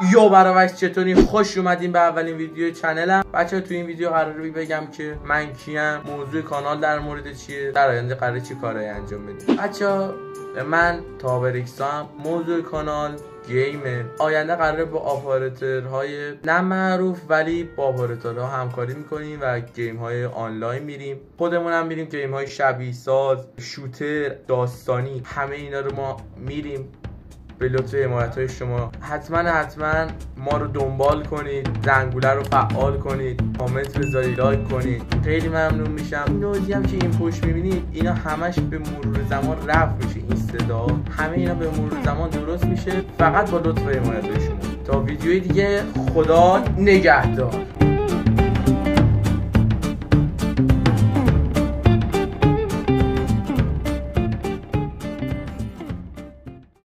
یو براوش چطوری؟ خوش اومدین به اولین ویدیو چنلم. بچه‌ها تو این ویدیو قراره بگم که من کیم، موضوع کانال در مورد چیه، در آینده قراره چی کارایی انجام بدیم. بچه‌ها من تابرکسام، موضوع کانال گیمه. آینده قراره با آپاراتورهای نه معروف ولی با آپاراتورها همکاری میکنیم و گیم های آنلاین میریم. خودمون هم میریم گیم های شبیه ساز، شوتر، داستانی، همه اینا رو ما میریم. به لطف حمایت های شما حتما ما رو دنبال کنید، زنگوله رو فعال کنید، کامنت بذارید، لایک کنید، خیلی ممنون میشم. نوزی هم که این پشت میبینید اینا همش به مرور زمان رفع میشه، این صدا همه اینا به مرور زمان درست میشه، فقط با لطف حمایت های شما. تا ویدیوی دیگه، خدا نگهدار.